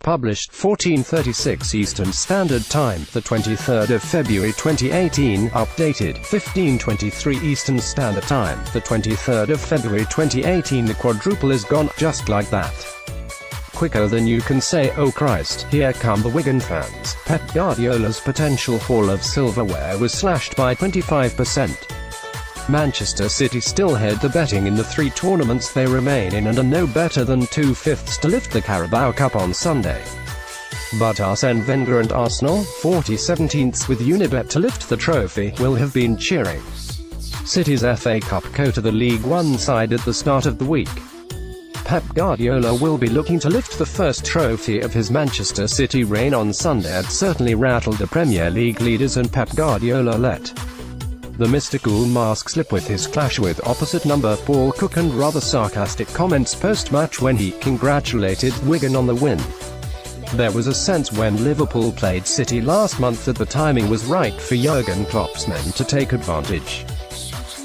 published 14:36 Eastern Standard Time, the 23rd of February 2018, updated 15:23 Eastern Standard Time, the 23rd of February 2018. The quadruple is gone, just like that. Quicker than you can say oh Christ, here come the Wigan fans. Pep Guardiola's potential haul of silverware was slashed by 25%. Manchester City still head the betting in the 3 tournaments they remain in and are no better than 2/5 to lift the Carabao Cup on Sunday. But Arsene Wenger and Arsenal, 40/17 with Unibet to lift the trophy, will have been cheering. City's FA Cup co to the League One side at the start of the week. Pep Guardiola will be looking to lift the first trophy of his Manchester City reign on Sunday. It certainly rattled the Premier League leaders, and Pep Guardiola let the mystical mask slip with his clash with opposite number Paul Cook and rather sarcastic comments post-match when he congratulated Wigan on the win. There was a sense when Liverpool played City last month that the timing was right for Jurgen Klopp's men to take advantage.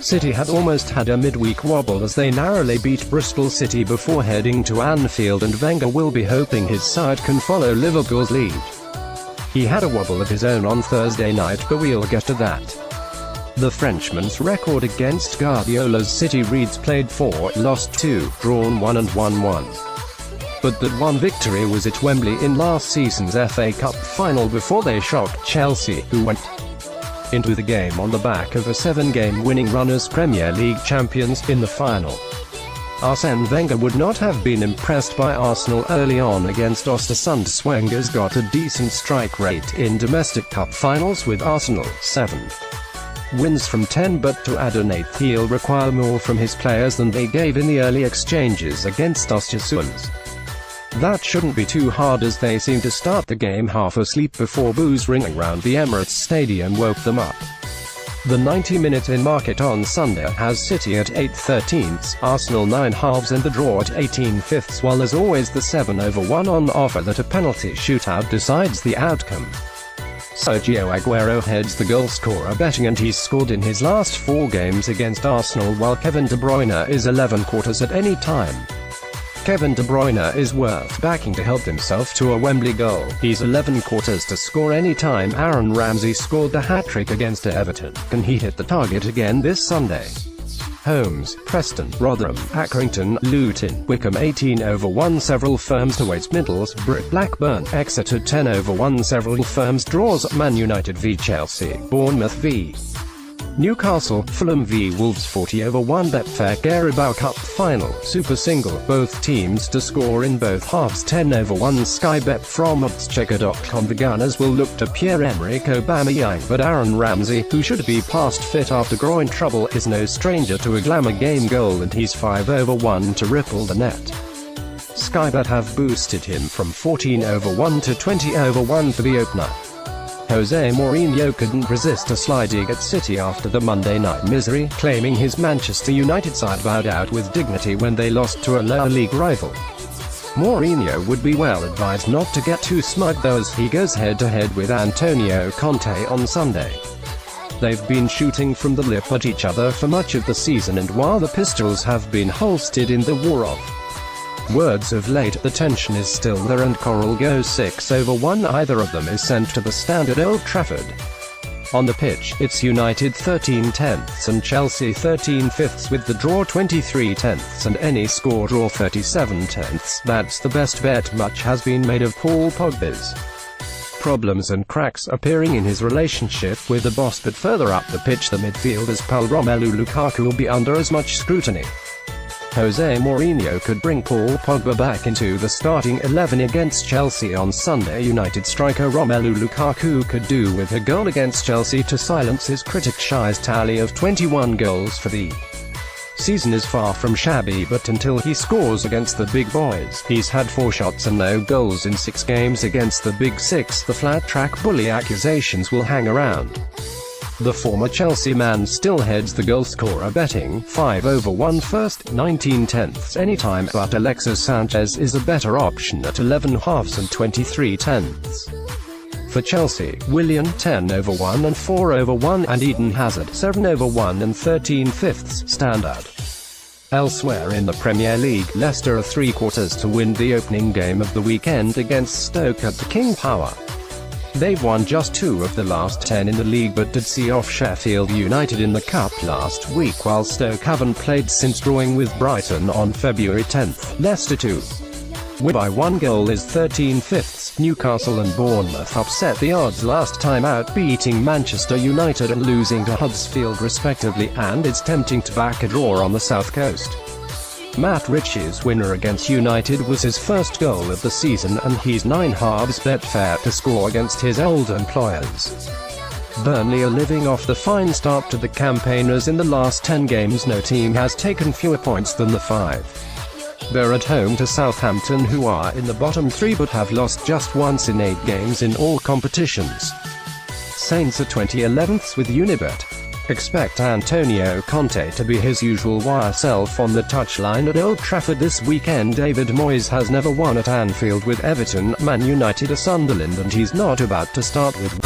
City had almost had a midweek wobble as they narrowly beat Bristol City before heading to Anfield, and Wenger will be hoping his side can follow Liverpool's lead. He had a wobble of his own on Thursday night, but we'll get to that. The Frenchman's record against Guardiola's City reads: played 4, lost 2, drawn 1 and won 1. But that one victory was at Wembley in last season's FA Cup final before they shocked Chelsea, who went into the game on the back of a 7-game winning run as Premier League champions in the final. Arsene Wenger would not have been impressed by Arsenal early on against Ostersund. Wenger's got a decent strike rate in domestic cup finals with Arsenal, 7 wins from 10, but to add an 8th he'll require more from his players than they gave in the early exchanges against Ostersund. That shouldn't be too hard, as they seem to start the game half asleep before boos ringing round the Emirates Stadium woke them up. The 90-minute in market on Sunday has City at 8/13, Arsenal 9 halves and the draw at 18/5, while as always the 7/1 on offer that a penalty shootout decides the outcome. Sergio Aguero heads the goalscorer betting, and he's scored in his last 4 games against Arsenal, while Kevin De Bruyne is 11 quarters at any time. Kevin De Bruyne is worth backing to help himself to a Wembley goal. He's 11 quarters to score any time. Aaron Ramsey scored the hat-trick against Everton. Can he hit the target again this Sunday? Holmes, Preston, Rotherham, Accrington, Luton, Wycombe 18/1. Several firms to West Middlesbrough, Blackburn, Exeter 10/1. Several firms draws: Man United v Chelsea, Bournemouth v Newcastle, Fulham v Wolves 40/1. Betfair Carabao Cup final, Super Single, both teams to score in both halves 10/1. Sky Bet from oddschecker.com. The Gunners will look to Pierre-Emerick Aubameyang, but Aaron Ramsey, who should be past fit after groin trouble, is no stranger to a glamour game goal, and he's 5/1 to ripple the net. Sky Bet have boosted him from 14/1 to 20/1 for the opener. Jose Mourinho couldn't resist a sly dig at City after the Monday night misery, claiming his Manchester United side bowed out with dignity when they lost to a lower league rival. Mourinho would be well advised not to get too smug though, as he goes head-to-head with Antonio Conte on Sunday. They've been shooting from the lip at each other for much of the season, and while the pistols have been holstered in the war of words of late, the tension is still there, and Coral goes 6/1. Either of them is sent to the stand at Old Trafford. On the pitch, it's United 13/10 and Chelsea 13/5, with the draw 23/10 and any score draw 37/10. That's the best bet. Much has been made of Paul Pogba's problems and cracks appearing in his relationship with the boss, but further up the pitch the midfielder's pal Romelu Lukaku will be under as much scrutiny. Jose Mourinho could bring Paul Pogba back into the starting 11 against Chelsea on Sunday. United striker Romelu Lukaku could do with a goal against Chelsea to silence his critic Shy's tally of 21 goals for the season is far from shabby, but until he scores against the big boys, he's had 4 shots and no goals in 6 games against the Big Six. The flat-track bully accusations will hang around. The former Chelsea man still heads the goalscorer betting, 5/1 first, 19/10 anytime, but Alexis Sanchez is a better option at 11 halves and 23/10. For Chelsea, Willian 10/1 and 4/1, and Eden Hazard 7/1 and 13/5 stand out. Elsewhere in the Premier League, Leicester are 3/4 to win the opening game of the weekend against Stoke at the King Power. They've won just 2 of the last 10 in the league but did see off Sheffield United in the Cup last week, while Stoke haven't played since drawing with Brighton on February 10. Leicester 2. Win by 1 goal is 13/5. Newcastle and Bournemouth upset the odds last time out, beating Manchester United and losing to Huddersfield respectively, and it's tempting to back a draw on the South Coast. Matt Ritchie's winner against United was his first goal of the season, and he's 9 halves Betfair to score against his old employers. Burnley are living off the fine start to the campaign, as in the last 10 games no team has taken fewer points than the 5. They're at home to Southampton, who are in the bottom 3 but have lost just once in 8 games in all competitions. Saints are 2011th with Unibet. Expect Antonio Conte to be his usual wire self on the touchline at Old Trafford this weekend. David Moyes has never won at Anfield with Everton, Man United or Sunderland, and he's not about to start with